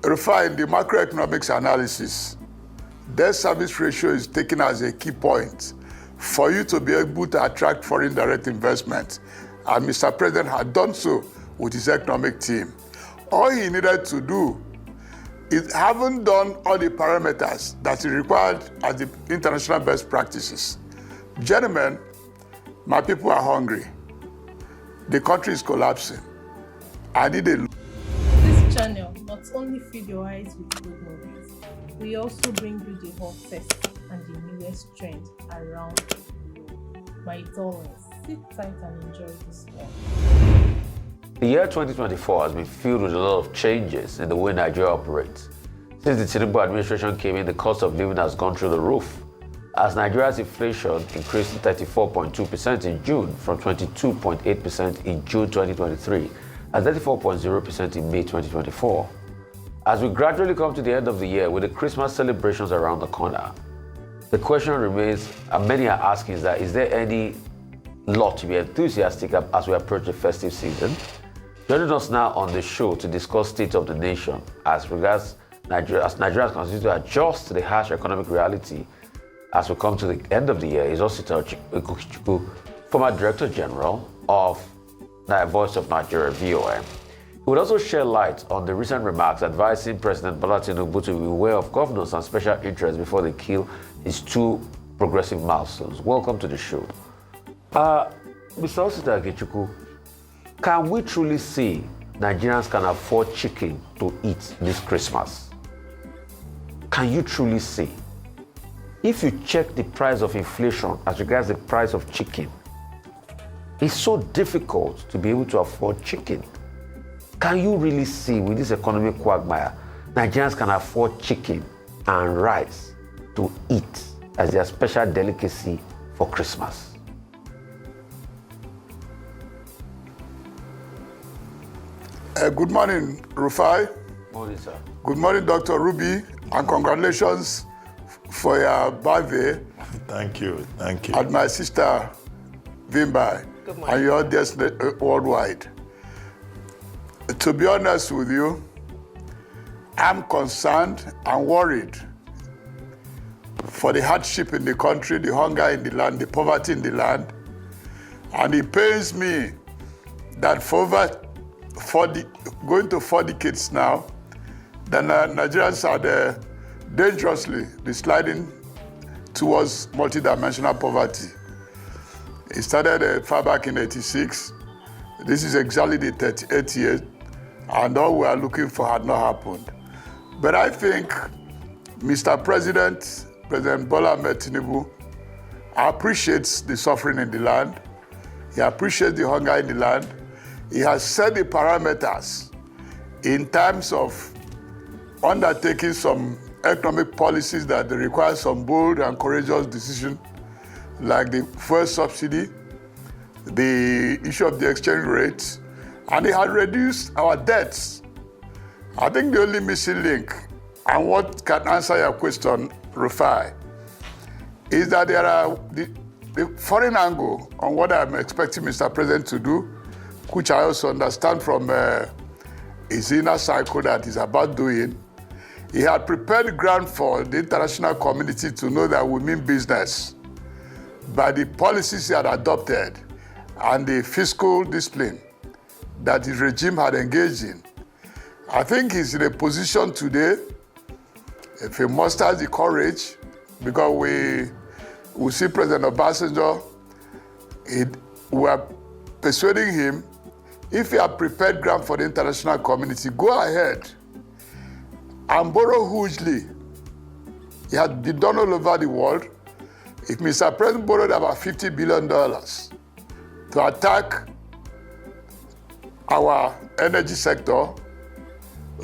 Refine the macroeconomics analysis. Debt service ratio is taken as a key point for you to be able to attract foreign direct investment. And Mr. President had done so with his economic team. All he needed to do is haven't done all the parameters that is required as the international best practices. Gentlemen, my people are hungry. The country is collapsing. I need a... This channel not only feed your eyes with good movies, we also bring you the hottest and the newest trend around the globe. My darlings, sit tight and enjoy this one. The year 2024 has been filled with a lot of changes in the way Nigeria operates. Since the Tinubu administration came in, the cost of living has gone through the roof, as Nigeria's inflation increased to 34.2% in June from 22.8% in June 2023 and 34.0% in May 2024. As we gradually come to the end of the year with the Christmas celebrations around the corner, the question remains, and many are asking, is there any lot to be enthusiastic as we approach the festive season? Joining us now on the show to discuss state of the nation as regards Nigeria, as Nigeria continues to adjust to the harsh economic reality as we come to the end of the year, is Osita Chukwuchukwu, former Director General of the Voice of Nigeria, VON. He would also shed light on the recent remarks advising President Bola Tinubu to be aware of governors and special interests before they kill his two progressive milestones. Welcome to the show. Mr. Osita Chukwuchukwu, can we truly say Nigerians can afford chicken to eat this Christmas? Can you truly say? If you check the price of inflation as regards the price of chicken, it's so difficult to be able to afford chicken. Can you really see with this economic quagmire, Nigerians can afford chicken and rice to eat as their special delicacy for Christmas? Good morning, Rufai. Morning, sir. Good morning, Dr. Ruby, and congratulations for your birthday. Thank you, thank you. And my sister, Vimbai, and your audience worldwide. To be honest with you, I'm concerned and worried for the hardship in the country, the hunger in the land, the poverty in the land. And it pains me that for over going to 4 decades now, the Nigerians are dangerously sliding towards multidimensional poverty. It started far back in '86. This is exactly the 38th year, and all we are looking for had not happened. But I think Mr. President Bola Ahmed Tinubu appreciates the suffering in the land. He appreciates the hunger in the land. He has set the parameters in terms of undertaking some economic policies that require some bold and courageous decisions, like the fuel subsidy, the issue of the exchange rate, and he had reduced our debts. I think the only missing link, and what can answer your question, Rufai, is that there are the foreign angle on what I'm expecting Mr. President to do, which I also understand from his inner cycle that he's about doing. He had prepared the ground for the international community to know that we mean business by the policies he had adopted and the fiscal discipline that his regime had engaged in. I think he's in a position today, if he musters the courage, because we see President Obasanjo, we are persuading him, if he had prepared ground for the international community, go ahead and borrow hugely. It had been done all over the world. If Mr. President borrowed about $50 billion to attack our energy sector,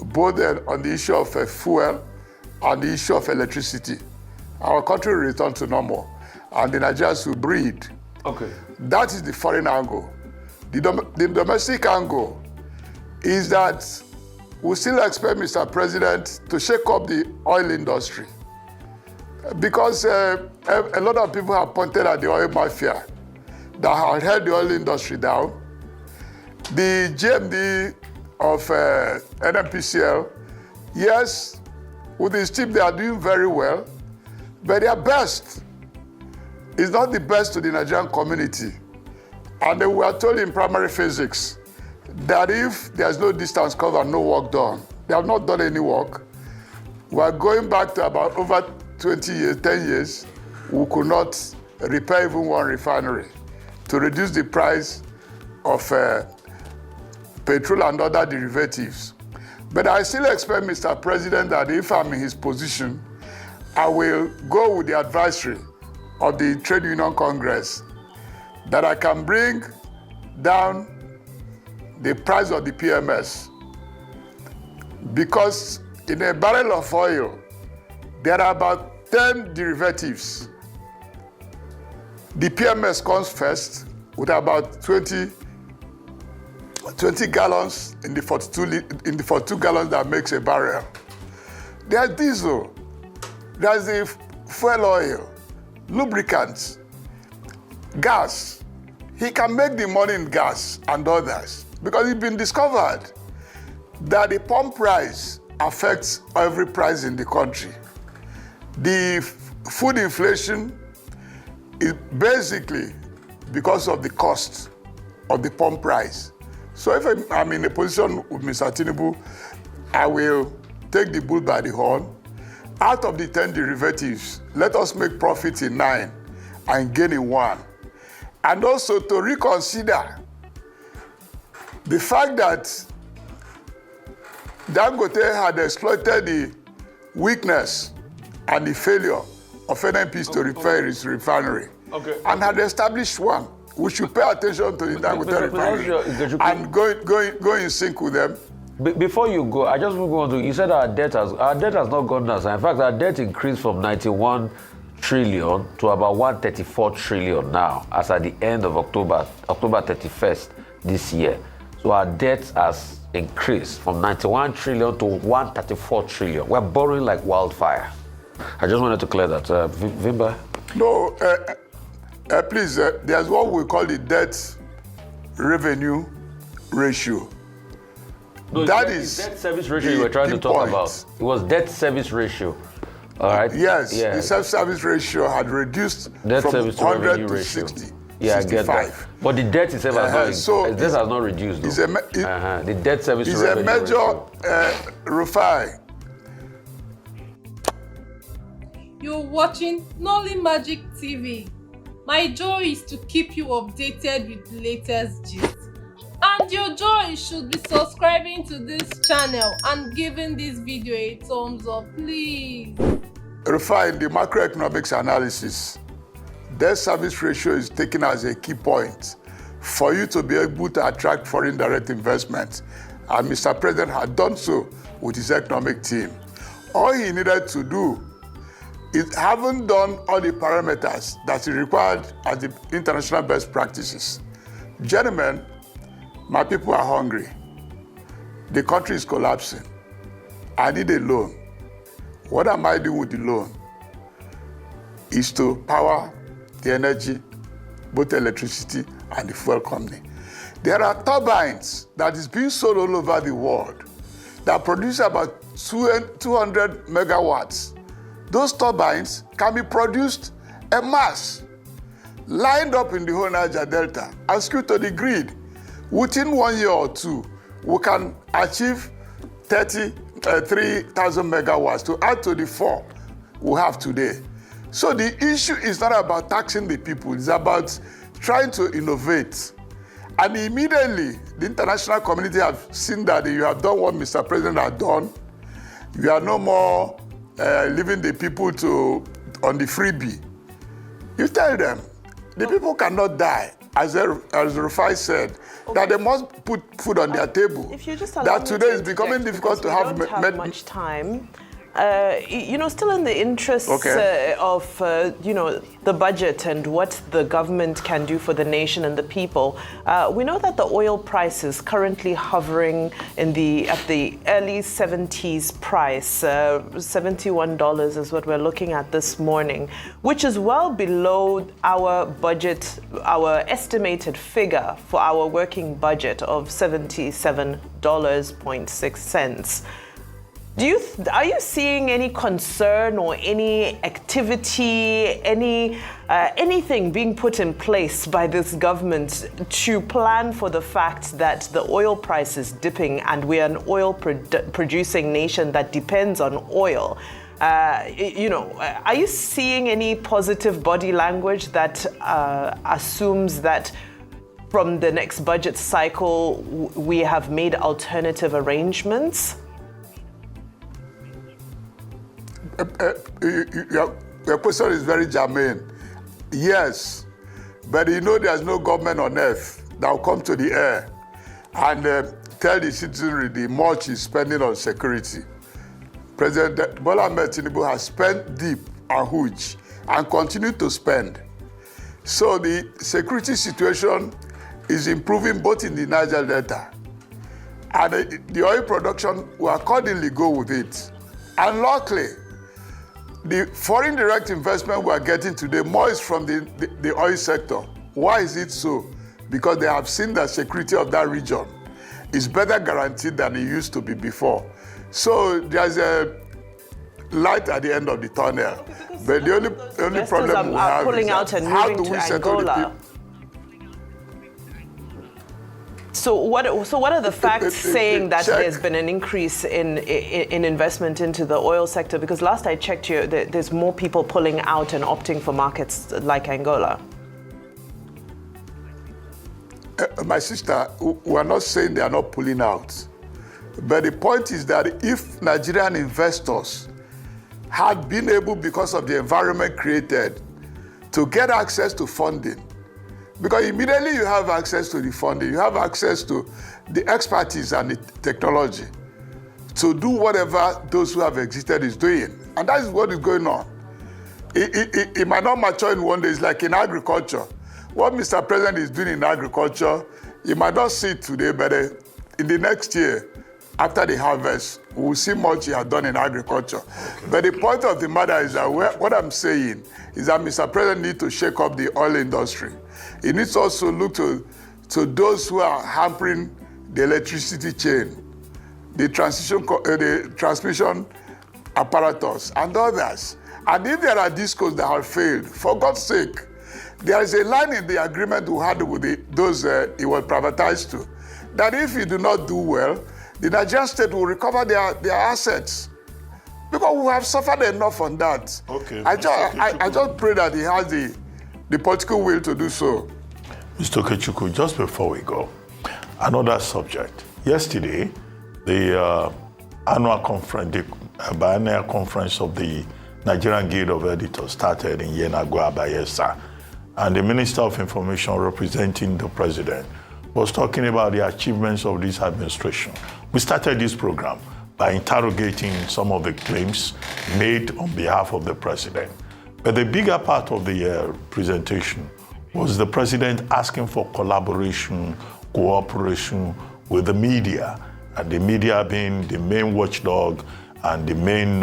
both on the issue of fuel and the issue of electricity, our country will return to normal and the Nigerians will breathe. Okay. That is the foreign angle. The domestic angle is that we still expect Mr. President to shake up the oil industry, because a lot of people have pointed at the oil mafia that have held the oil industry down. The GMD of NMPCL, yes, with the team they are doing very well, but their best is not the best to the Nigerian community. And they were told in primary physics that if there's no distance covered, no work done, they have not done any work. We are going back to about over 20 years, 10 years, we could not repair even one refinery to reduce the price of petrol and other derivatives. But I still expect, Mr. President, that if I'm in his position, I will go with the advisory of the Trade Union Congress that I can bring down the price of the PMS. Because in a barrel of oil, there are about 10 derivatives. The PMS comes first with about 20 gallons in the 42 gallons that makes a barrel. There's diesel, there's the fuel oil, lubricants, gas. He can make the money in gas and others because it's been discovered that the pump price affects every price in the country. The food inflation is basically because of the cost of the pump price. So if I'm in a position with Mr. Tinubu, I will take the bull by the horn. Out of the 10 derivatives, let us make profit in 9 and gain in 1. And also to reconsider the fact that Dangote had exploited the weakness and the failure of NNPs to repair its refinery and had established one. We should pay attention to the Dangote refinery and go in sync with them. Before you go, I just want to, you said our debt has not gone down. In fact, our debt increased from 91 trillion to about 134 trillion now, as at the end of October 31st this year. So our debt has increased from 91 trillion to 134 trillion. We're borrowing like wildfire. I just wanted to clear that. Vimba? No, please, there's what we call the debt revenue ratio. No, that is debt service ratio you were trying to talk about. It was debt service ratio. All right. Yes, the self-service ratio had reduced debt from service to 100 to ratio. 60. Yeah, 65. I get that. But the debt itself has this has not reduced. The debt service is to a major Rufai. You're watching Nolly Magic TV. My joy is to keep you updated with the latest gist. And your joy should be subscribing to this channel and giving this video a thumbs up, please. Rufai, in the macroeconomics analysis, debt service ratio is taken as a key point for you to be able to attract foreign direct investment. And Mr. President had done so with his economic team. All he needed to do is haven't done all the parameters that is required as the international best practices. Gentlemen, my people are hungry. The country is collapsing. I need a loan. What am I doing with the loan? Is to power the energy, both electricity and the fuel company. There are turbines that is being sold all over the world that produce about 200 megawatts. Those turbines can be produced en masse, lined up in the whole Niger Delta and screwed to the grid. Within 1 year or two, we can achieve 3,000 megawatts to add to the 4 we have today. So the issue is not about taxing the people, it's about trying to innovate. And immediately, the international community have seen that you have done what Mr. President has done. You are no more leaving the people on the freebie. You tell them, the people cannot die, as Rufai said, that they must put food on their table. If you just allow that me today to is becoming interject, difficult to because we don't have much time. Still in the interests of, the budget and what the government can do for the nation and the people, we know that the oil price is currently hovering at the early 70s price. $71 is what we're looking at this morning, which is well below our budget, our estimated figure for our working budget of $77.6. Are you seeing any concern or any activity, anything being put in place by this government to plan for the fact that the oil price is dipping and we're an oil producing nation that depends on oil? Are you seeing any positive body language that assumes that from the next budget cycle we have made alternative arrangements? Your question is very germane. Yes, but there's no government on earth that will come to the air and tell the citizenry the much is spending on security. President Bola Ahmed Tinubu has spent deep and huge and continue to spend. So the security situation is improving both in the Niger Delta, and the oil production will accordingly go with it. And luckily, the foreign direct investment we are getting today, more is from the oil sector. Why is it so? Because they have seen the security of that region is better guaranteed than it used to be before. So there's a light at the end of the tunnel. But the only problem we have is how do we settle the people? So what are the facts saying that there's been an increase in investment into the oil sector? Because last I checked, there's more people pulling out and opting for markets like Angola. My sister, we are not saying they are not pulling out. But the point is that if Nigerian investors had been able, because of the environment created, to get access to funding, because immediately you have access to the funding, you have access to the expertise and the technology to do whatever those who have existed is doing. And that is what is going on. It might not mature in one day. It's like in agriculture. What Mr. President is doing in agriculture, you might not see it today, but in the next year, after the harvest, we will see much he has done in agriculture. But the point of the matter is that what I'm saying is that Mr. President needs to shake up the oil industry. He needs to also look to those who are hampering the electricity chain, the transmission apparatus, and others. And if there are discos that have failed, for God's sake, there is a line in the agreement we had with those it was privatized to, that if you do not do well, the Nigerian state will recover their assets. Because we have suffered enough on that. Okay. I just pray that he has the political will to do so. Mr. Okechukwu, just before we go, another subject. Yesterday, the annual conference, the biennial conference of the Nigerian Guild of Editors started in Yenagoa, Bayelsa. And the Minister of Information representing the President was talking about the achievements of this administration. We started this program by interrogating some of the claims made on behalf of the President. But the bigger part of the presentation was the President asking for collaboration, cooperation with the media, and the media being the main watchdog and the main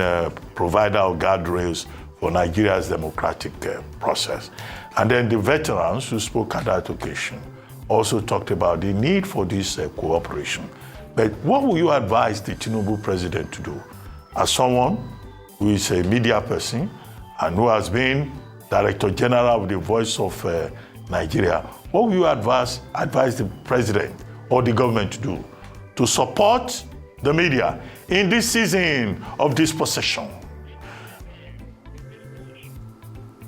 provider of guardrails for Nigeria's democratic process. And then the veterans who spoke at that occasion also talked about the need for this cooperation. But what would you advise the Tinubu president to do? As someone who is a media person and who has been Director General of the Voice of Nigeria, what would you advise the president or the government to do to support the media in this season of dispossession?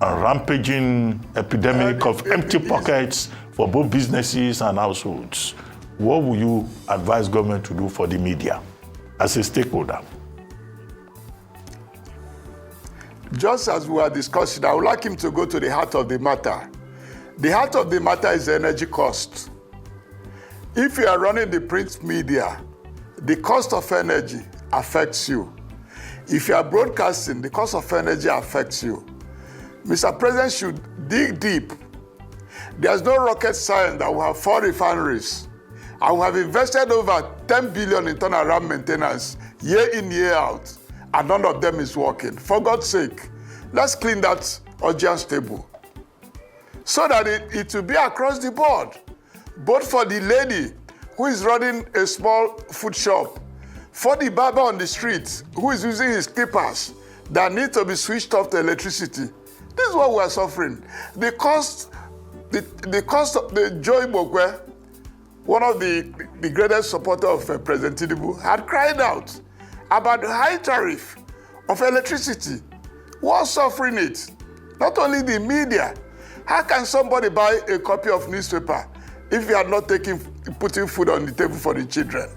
A rampaging epidemic of empty pockets for both businesses and households. What would you advise government to do for the media as a stakeholder? Just as we were discussing, I would like him to go to the heart of the matter. The heart of the matter is energy cost. If you are running the print media, the cost of energy affects you. If you are broadcasting, the cost of energy affects you. Mr. President should dig deep. There's no rocket science that will have 4 refineries. I will have invested over 10 billion in turnaround maintenance year in, year out, and none of them is working. For God's sake, let's clean that audience table so that it will be across the board, both for the lady who is running a small food shop, for the barber on the street who is using his clippers that need to be switched off to electricity. This is what we are suffering. The cost of the Joy Bokwe, one of the greatest supporters of President Tinubu, had cried out about the high tariff of electricity. Who are suffering it? Not only the media. How can somebody buy a copy of newspaper if you are not putting food on the table for the children?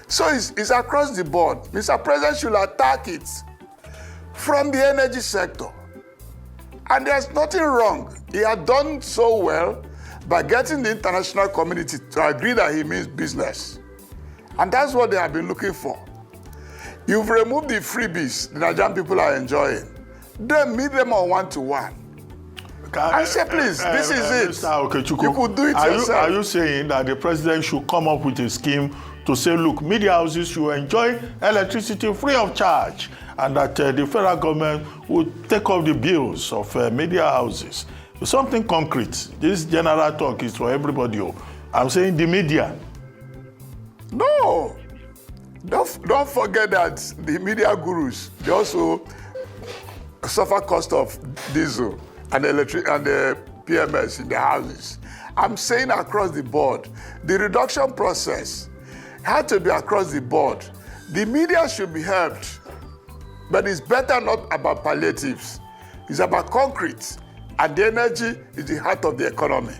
So it's across the board. Mr. President should attack it from the energy sector. And there's nothing wrong. He had done so well by getting the international community to agree that he means business. And that's what they have been looking for. You've removed the freebies the Nigerian people are enjoying. Then meet them on one-to-one. I say, please, this is it. Mr. Okechukwu, You could do it yourself. Are you saying that the president should come up with a scheme to say, look, media houses should enjoy electricity free of charge, and that the federal government would take off the bills of media houses? Something concrete. This general talk is for everybody. I'm saying the media. No. Don't forget that the media gurus, they also suffer cost of diesel and electric and the PMS in their houses. I'm saying across the board, the reduction process had to be across the board. The media should be helped, but it's better not about palliatives. It's about concrete, and the energy is the heart of the economy,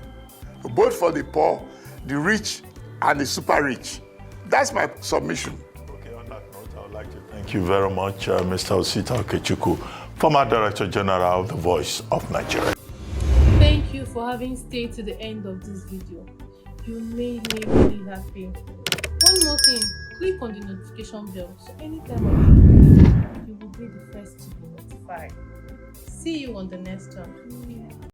both for the poor, the rich, and the super rich. That's my submission. Okay, on that note, I would like to thank you very much, Mr. Osita Okechukwu, former Director General of the Voice of Nigeria. Thank you for having stayed to the end of this video. You made me really happy. One more thing, click on the notification bell so anytime I upload a video, you will be the first to be notified. See you on the next one.